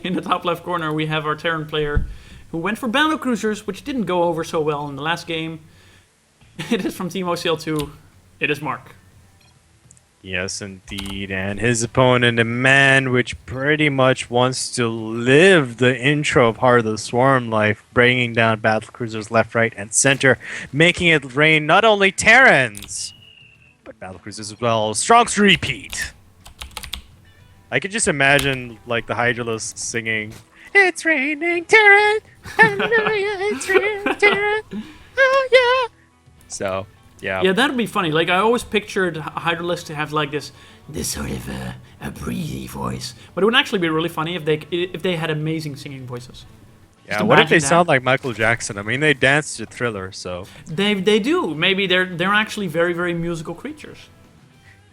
In the top left corner, we have our Terran player who went for battle cruisers, which didn't go over so well in the last game. It is from Team OCL2. It is Mark. Yes, indeed. And his opponent, a man which pretty much wants to live the intro of Heart of the Swarm life, bringing down battle cruisers left, right, and center, making it rain not only Terrans, but battle cruisers as well. Strong's repeat. I could just imagine like the Hydralisk singing, "It's raining Terran, hallelujah, it's raining Terran, oh yeah." So. Yeah, that'd be funny. Like I always pictured Hydralisk to have like this sort of a breathy voice, but it would actually be really funny if they had amazing singing voices. Yeah, what if they sound like Michael Jackson? I mean, they dance to Thriller, so they do. Maybe they're actually very very musical creatures.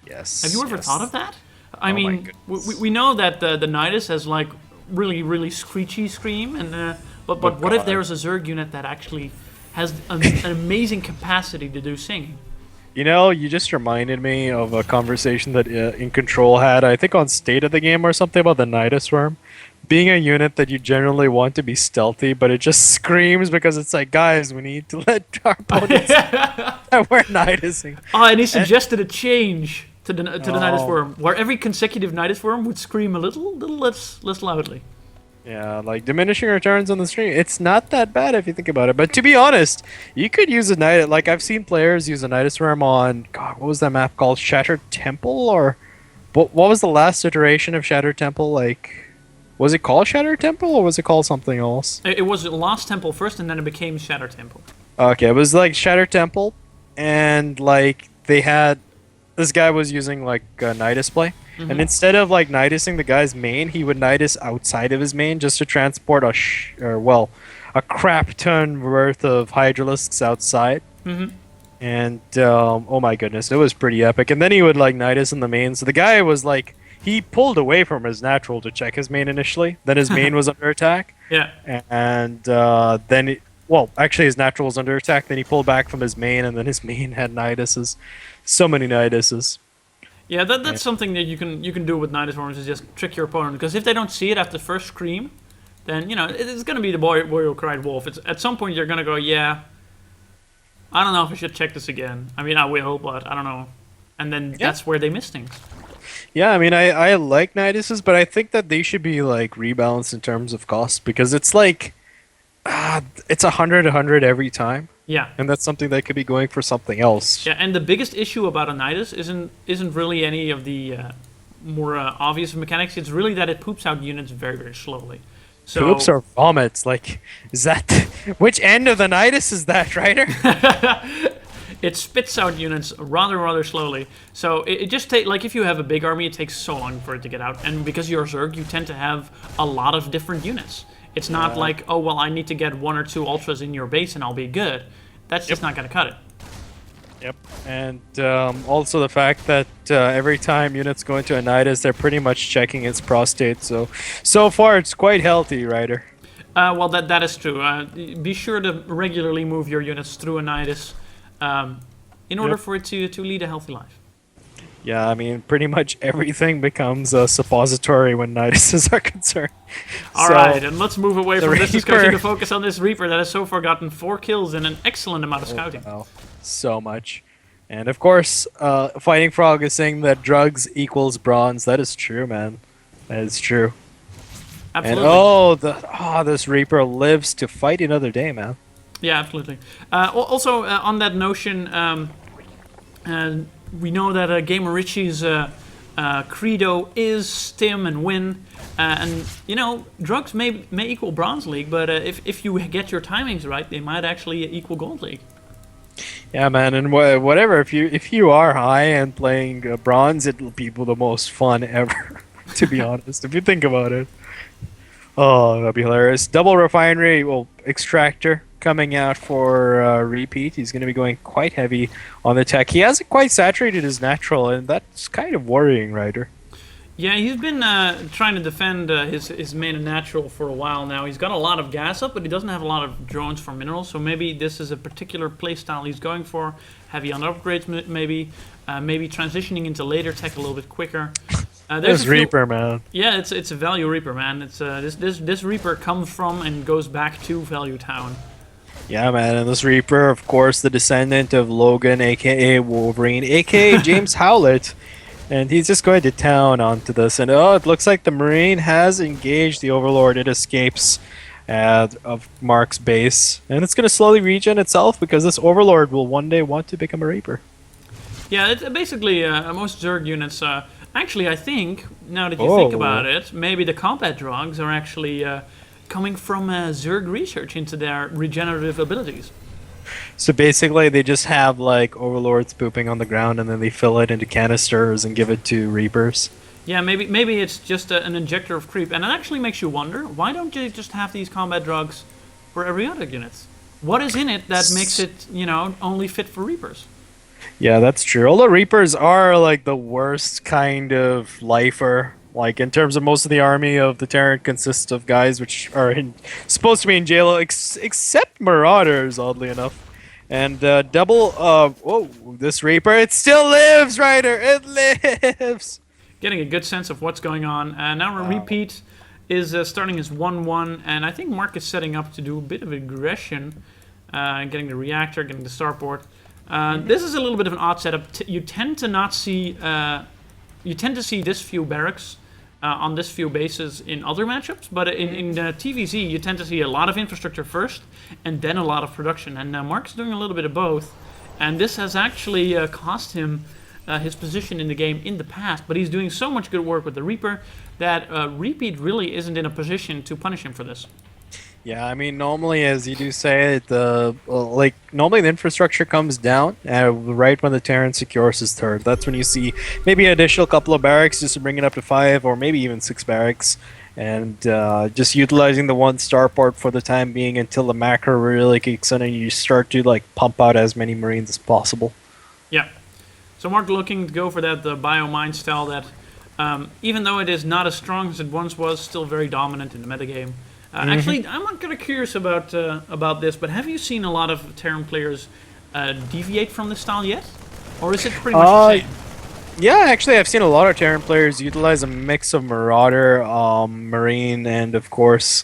Yes. Have you ever thought of that? I mean, we know that the Nidus has like really screechy scream, and but what if there's a Zerg unit that actually has an amazing capacity to do singing? You know, you just reminded me of a conversation that In Control had, I think on State of the Game or something, about the Nidus Worm being a unit that you generally want to be stealthy, but it just screams because it's like, guys, we need to let our opponents that we're Nidusing. Oh, and he suggested a change to the Nidus Worm, where every consecutive Nidus Worm would scream a little less loudly. Yeah, like diminishing returns on the stream. It's not that bad if you think about it. But to be honest, you could use a Nidus. Like I've seen players use a Nidus Worm on, God, what was that map called? Shattered Temple, or what was the last iteration of Shattered Temple? Like, was it called Shattered Temple or was it called something else? It was Lost Temple first, and then it became Shattered Temple. Okay, it was like Shattered Temple, and like they had this guy was using like a Nidus play. And instead of like Nidusing the guy's main, he would Nidus outside of his main just to transport a crap ton worth of Hydralisks outside. And oh my goodness, it was pretty epic. And then he would like Nidus in the main. So the guy was like, he pulled away from his natural to check his main initially. Then his main was under attack. Yeah. And then actually his natural was under attack. Then he pulled back from his main, and then his main had Niduses. So many Niduses. Yeah, that's something that you can do with Nidus Worms, is just trick your opponent. Because if they don't see it after the first scream, then, you know, it's going to be the boy who cried wolf. At some point you're going to go, yeah, I don't know if I should check this again. I mean, I will, but I don't know. And then that's where they miss things. Yeah, I mean, I like Niduses, but I think that they should be, like, rebalanced in terms of cost. Because it's like, it's 100 every time. Yeah. And that's something that could be going for something else. Yeah, and the biggest issue about a Nidus isn't really any of the more obvious mechanics. It's really that it poops out units very, very slowly. So, poops or vomits? Like, is that... Which end of the Nidus is that, Ryder? It spits out units rather slowly. So it just takes... Like, if you have a big army, it takes so long for it to get out. And because you're Zerg, you tend to have a lot of different units. It's not like, oh, well, I need to get 1 or 2 Ultras in your base and I'll be good. That's just not going to cut it. Yep. And also the fact that every time units go into a Nidus, they're pretty much checking its prostate. So far, it's quite healthy, Ryder. Well, that is true. Be sure to regularly move your units through a Nidus in order for it to lead a healthy life. Yeah, I mean, pretty much everything becomes a suppository when Niduses are concerned. Alright, and let's move away from this discussion to Reaper. focus on this Reaper that has so far gotten 4 kills and an excellent amount of scouting. Wow. So much. And of course, Fighting Frog is saying that drugs equals bronze. That is true, man. That is true. Absolutely. And this Reaper lives to fight another day, man. Yeah, absolutely. Also, on that notion, we know that Gamer Richie's credo is stim and win. And, you know, drugs may equal Bronze League, but if you get your timings right, they might actually equal Gold League. Yeah, man, and whatever. If you are high and playing bronze, it'll be the most fun ever. To be honest, if you think about it. Oh, that'd be hilarious. Double refinery, extractor coming out for repeat. He's going to be going quite heavy on the tech. He hasn't quite saturated his natural, and that's kind of worrying, Ryder. Yeah, he's been trying to defend his main and natural for a while now. He's got a lot of gas up, but he doesn't have a lot of drones for minerals, so maybe this is a particular playstyle he's going for. Heavy on upgrades, maybe transitioning into later tech a little bit quicker. There's This a few- Reaper, man. Yeah, it's a value Reaper, man. It's this Reaper comes from and goes back to Value Town. Yeah, man, and this Reaper, of course, the descendant of Logan, aka Wolverine, aka James Howlett, and he's just going to town onto this. And oh, it looks like the Marine has engaged the Overlord. It escapes of Mark's base, and it's going to slowly regen itself because this Overlord will one day want to become a Reaper. Yeah, it's basically most Zerg units. Actually, I think now that you think about it, maybe the combat drugs are actually coming from Zerg research into their regenerative abilities. So basically, they just have like Overlords pooping on the ground, and then they fill it into canisters and give it to Reapers. Yeah, maybe it's just an injector of creep, and it actually makes you wonder, why don't you just have these combat drugs for every other unit? What is in it that makes it, only fit for Reapers? Yeah, that's true. Although Reapers are like the worst kind of lifer. Like in terms of most of the army of the Terran consists of guys which are supposed to be in jail, except Marauders, oddly enough. And whoa, this Reaper, it still lives, Ryder! It lives! Getting a good sense of what's going on. Now a repeat is starting as 1-1, and I think Mark is setting up to do a bit of aggression. Getting the reactor, getting the starport. This is a little bit of an odd setup. You tend to see this few barracks on this few bases in other matchups, but in TvZ you tend to see a lot of infrastructure first and then a lot of production. And Mark's doing a little bit of both, and this has actually cost him his position in the game in the past. But he's doing so much good work with the Reaper that Repeat really isn't in a position to punish him for this. Yeah, I mean, normally, as you do say, normally the infrastructure comes down right when the Terran secures his turret. That's when you see maybe an additional couple of barracks just to bring it up to 5 or maybe even 6 barracks, and just utilizing the one starport for the time being until the macro really kicks in and you start to like pump out as many Marines as possible. Yeah. So Mark looking to go for that biomine style that, even though it is not as strong as it once was, still very dominant in the metagame. Actually, I'm not kind of curious about this, but have you seen a lot of Terran players deviate from this style yet? Or is it pretty much the same? Yeah, actually, I've seen a lot of Terran players utilize a mix of Marauder, Marine, and of course,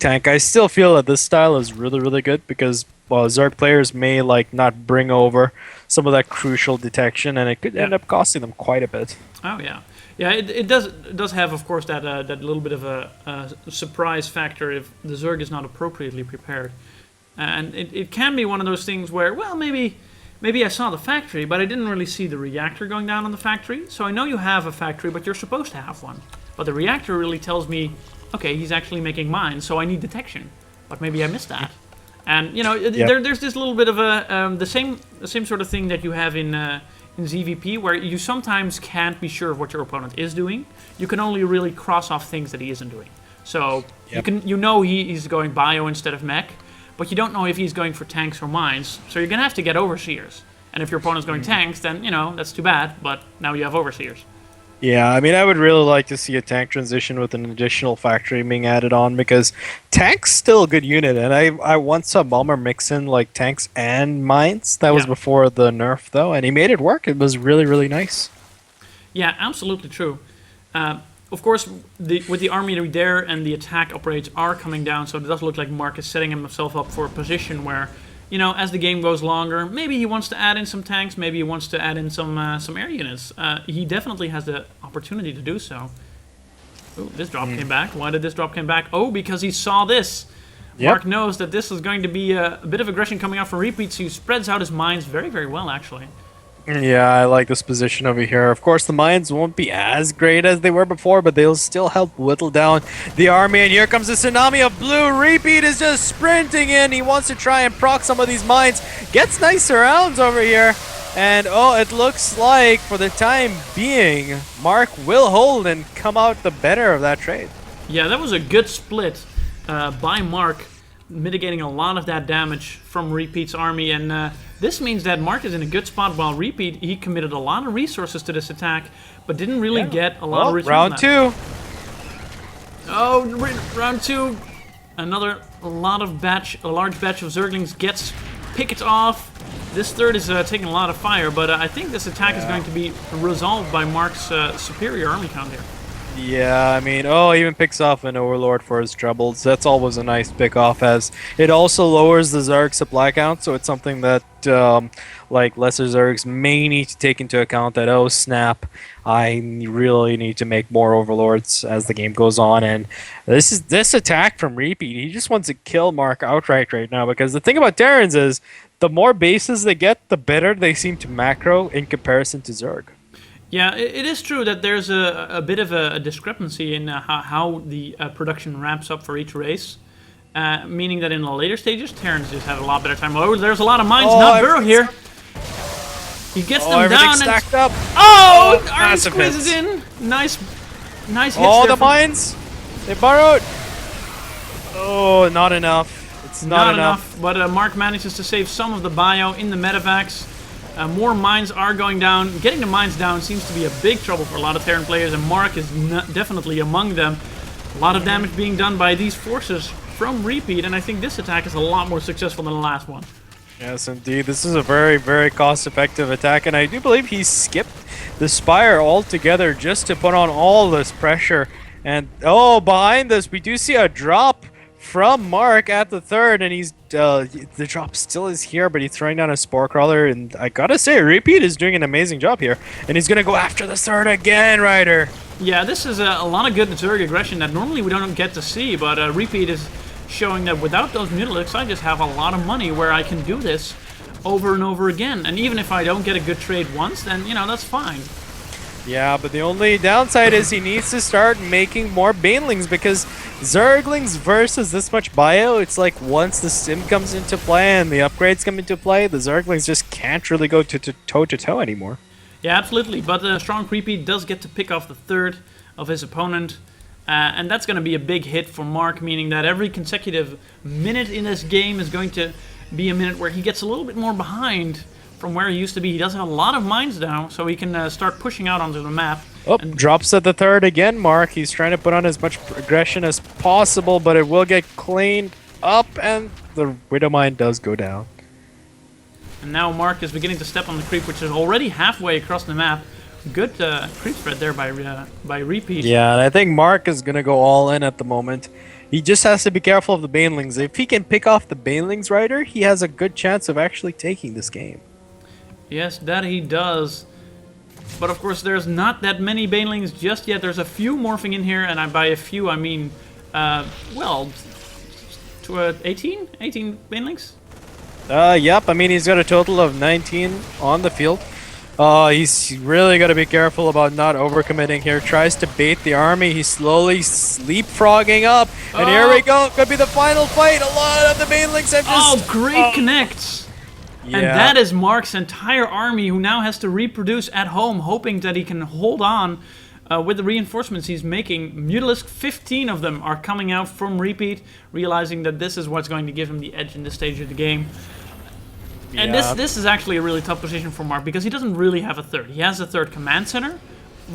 Tank. I still feel that this style is really, really good because Zerg players may not bring over some of that crucial detection, and it could end up costing them quite a bit. Oh yeah. Yeah, it does have, of course, that little bit of a surprise factor if the Zerg is not appropriately prepared. And it can be one of those things where, well, maybe I saw the factory, but I didn't really see the reactor going down on the factory. So I know you have a factory, but you're supposed to have one. But the reactor really tells me, okay, he's actually making mines, so I need detection. But maybe I missed that. And, there's this little bit of the same sort of thing that you have in ZVP, where you sometimes can't be sure of what your opponent is doing. You can only really cross off things that he isn't doing. So he's going bio instead of mech, but you don't know if he's going for tanks or mines. So you're gonna have to get overseers. And if your opponent's going tanks, then that's too bad. But now you have overseers. Yeah, I mean, I would really like to see a tank transition with an additional factory being added on because tank's still a good unit, and I once saw Bomber mix in tanks and mines. That was before the nerf, though, and he made it work. It was really, really nice. Yeah, absolutely true. Of course, with the army there and the attack upgrades are coming down, so it does look like Mark is setting himself up for a position where, as the game goes longer, maybe he wants to add in some tanks, maybe he wants to add in some air units. He definitely has the opportunity to do so. Ooh, this drop came back. Why did this drop come back? Oh, because he saw this. Yep. Mark knows that this is going to be a bit of aggression coming out from Repeat, so he spreads out his mines very, very well, actually. Yeah, I like this position over here. Of course, the mines won't be as great as they were before, but they'll still help whittle down the army. And here comes a tsunami of blue. Repeat is just sprinting in. He wants to try and proc some of these mines. Gets nice rounds over here. And, it looks like, for the time being, Mark will hold and come out the better of that trade. Yeah, that was a good split by Mark, mitigating a lot of that damage from Repeat's army. And this means that Mark is in a good spot, while Repeat, he committed a lot of resources to this attack, but didn't really get a lot of return. Round 2. Oh, round 2. A large batch of Zerglings gets picked off. This third is taking a lot of fire, but I think this attack is going to be resolved by Mark's superior army count here. Yeah, I mean, oh, he even picks off an Overlord for his troubles. That's always a nice pick off, as it also lowers the Zerg supply count, so it's something that, like, lesser Zergs may need to take into account that, oh, snap, I really need to make more Overlords as the game goes on, and this attack from Repeat, he just wants to kill Mark outright right now, because the thing about Terrans is, the more bases they get, the better they seem to macro in comparison to Zerg. Yeah, it is true that there's a bit of a discrepancy in how the production ramps up for each race. Meaning that in the later stages, Terrans just have a lot better time. Oh, there's a lot of mines, not Burrow here. He gets them down stacked up. Oh, Army squeezes in. Nice hits Oh, there the mines! They borrowed! Oh, not enough. It's not enough. But Mark manages to save some of the bio in the medevacs. More mines are going down. Getting the mines down seems to be a big trouble for a lot of Terran players, and Mark is definitely among them. A lot of damage being done by these forces from Repeat, and I think this attack is a lot more successful than the last one. Yes, indeed. This is a very, very cost-effective attack, and I do believe he skipped the Spire altogether just to put on all this pressure. And, oh, behind this, we do see a drop from Mark at the third, and he's the drop still is here, but he's throwing down a Spore Crawler, and I gotta say, Repeat is doing an amazing job here, and he's gonna go after the third again, Ryder. Yeah, this is a lot of good Zerg aggression that normally we don't get to see, but Repeat is showing that without those Mutilicks, I just have a lot of money where I can do this over and over again, and even if I don't get a good trade once, then, you know, that's fine. Yeah, but the only downside is he needs to start making more Banelings, because Zerglings versus this much bio, it's like once the sim comes into play and the upgrades come into play, the Zerglings just can't really go toe-to-toe anymore. Yeah, absolutely, but Strong Repeat does get to pick off the third of his opponent, and that's going to be a big hit for Mark, meaning that every consecutive minute in this game is going to be a minute where he gets a little bit more behind from where he used to be. He does have a lot of mines now, so he can start pushing out onto the map. Oh, drops at the third again, Mark. He's trying to put on as much aggression as possible, but it will get cleaned up, and the Widow Mine does go down. And now Mark is beginning to step on the creep, which is already halfway across the map. Good creep spread there by Repeat. Yeah, and I think Mark is going to go all in at the moment. He just has to be careful of the Banelings. If he can pick off the Banelings, Ryder, he has a good chance of actually taking this game. Yes, that he does. But of course, there's not that many Banelings just yet. There's a few morphing in here, and by a few, I mean, well, to 18? 18 Banelings? Yep, I mean, he's got a total of 19 on the field. He's really got to be careful about not overcommitting here. Tries to bait the army. He's slowly leapfrogging up. And here we go. Could be the final fight. A lot of the Banelings have just... Oh, great connects. Yeah. And that is Mark's entire army, who now has to reproduce at home, hoping that he can hold on with the reinforcements he's making. Mutalisk, 15 of them are coming out from Repeat, realizing that this is what's going to give him the edge in this stage of the game. And this is actually a really tough position for Mark, because he doesn't really have a third. He has a third command center,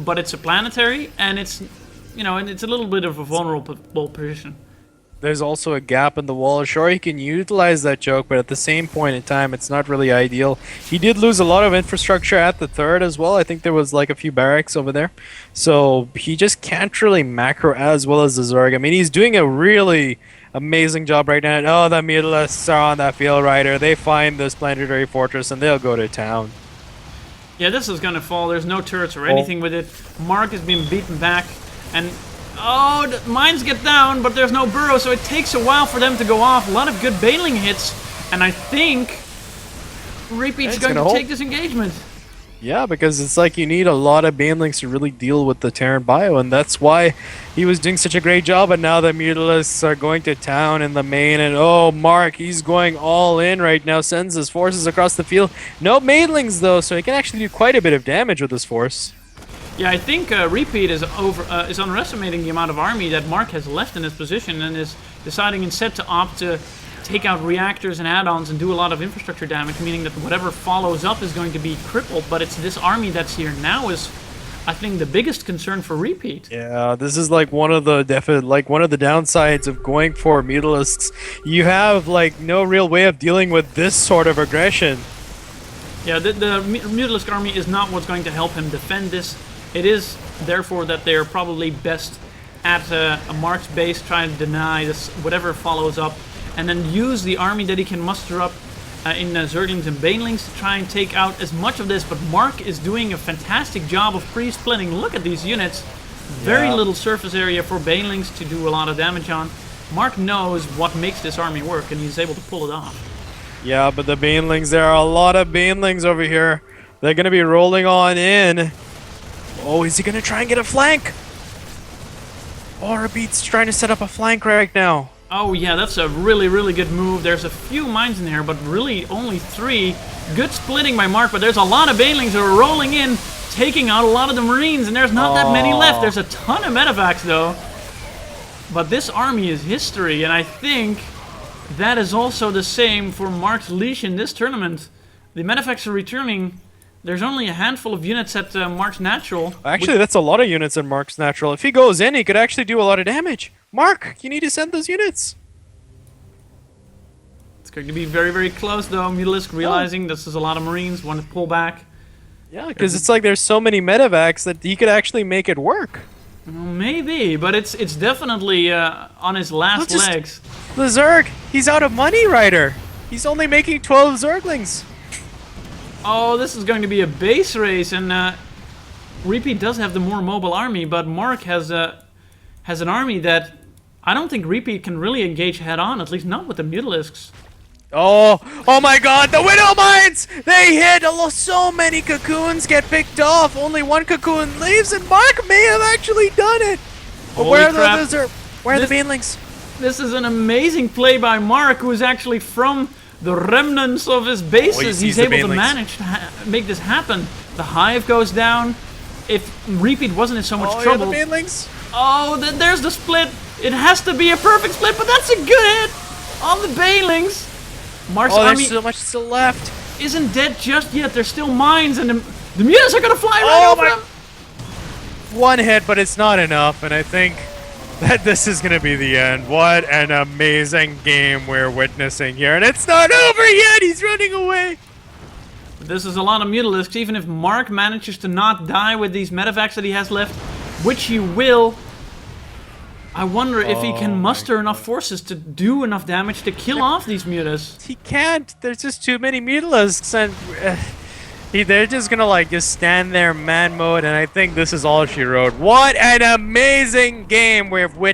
but it's a planetary, and it's, you know, and it's a little bit of a vulnerable position. There's also a gap in the wall. Sure, he can utilize that choke, but at the same point in time, it's not really ideal. He did lose a lot of infrastructure at the third as well. I think there was like a few barracks over there. So he just can't really macro as well as the Zerg. I mean, he's doing a really amazing job right now. Oh, the Mutalisks are on that field, Ryder. They find this planetary fortress and they'll go to town. Yeah, this is going to fall. There's no turrets or anything with it. Mark has been beaten back, and... oh, the mines get down, but there's no burrow, so it takes a while for them to go off. A lot of good Baneling hits, and I think Repeat's going to take this engagement. Yeah, because it's like you need a lot of Banelings to really deal with the Terran bio, and that's why he was doing such a great job, and now the Mutalisks are going to town in the main, and oh, Mark, he's going all in right now, sends his forces across the field. No Banelings, though, so he can actually do quite a bit of damage with his force. Yeah, I think Repeat is underestimating the amount of army that Mark has left in his position, and is deciding instead to opt to take out reactors and add-ons and do a lot of infrastructure damage, meaning that whatever follows up is going to be crippled. But it's this army that's here now is, I think, the biggest concern for Repeat. Yeah, this is like one of the downsides of going for Mutalisks. You have like no real way of dealing with this sort of aggression. Yeah, the Mutalisk army is not what's going to help him defend this. It is, therefore, that they're probably best at a Mark's base, trying to deny this whatever follows up, and then use the army that he can muster up in Zerglings and Banelings to try and take out as much of this. But Mark is doing a fantastic job of pre-splitting. Look at these units. Very little surface area for Banelings to do a lot of damage on. Mark knows what makes this army work, and he's able to pull it off. Yeah, but the Banelings, there are a lot of Banelings over here. They're going to be rolling on in. Oh, is he going to try and get a flank? Beat's trying to set up a flank right now. Oh yeah, that's a really, really good move. There's a few mines in here, but really only 3. Good splitting by Mark, but there's a lot of Banelings that are rolling in, taking out a lot of the Marines, and there's not that many left. There's a ton of medevacs, though. But this army is history, and I think that is also the same for Mark's leash in this tournament. The medevacs are returning. There's only a handful of units at Mark's natural. Actually, that's a lot of units at Mark's natural. If he goes in, he could actually do a lot of damage. Mark, you need to send those units. It's going to be very, very close, though. Mutalisk realizing this is a lot of Marines, want to pull back. Yeah, because it's like there's so many medevacs that he could actually make it work. Well, maybe, but it's definitely on his last legs. The Zerg, he's out of money, Ryder. He's only making 12 Zerglings. Oh, this is going to be a base race, and Repeat does have the more mobile army, but Mark has an army that I don't think Repeat can really engage head-on, at least not with the Mutalisks. Oh my god, the Widow Mines! They hit! So many cocoons get picked off. Only one cocoon leaves, and Mark may have actually done it. But where are the others? Where are the Banelings? This is an amazing play by Mark, who is actually from the remnants of his bases. He's able to manage to make this happen. The hive goes down. If Repeat wasn't in so much trouble. Yeah, the Banelings. Oh, there's the split. It has to be a perfect split, but that's a good hit on the Banelings. Mark's army there's so much still left. Isn't dead just yet. There's still mines, and the mutants are gonna fly right over him. One hit, but it's not enough, and I think that this is gonna be the end. What an amazing game we're witnessing here, and it's not over yet. He's running away. This is a lot of Mutalisks. Even if Mark manages to not die with these medevacs that he has left, which he will, I wonder if he can muster enough forces to do enough damage to kill off these mutas. He can't. There's just too many Mutalisks, and they're just gonna just stand there man mode, and I think this is all she wrote. What an amazing game we've witnessed.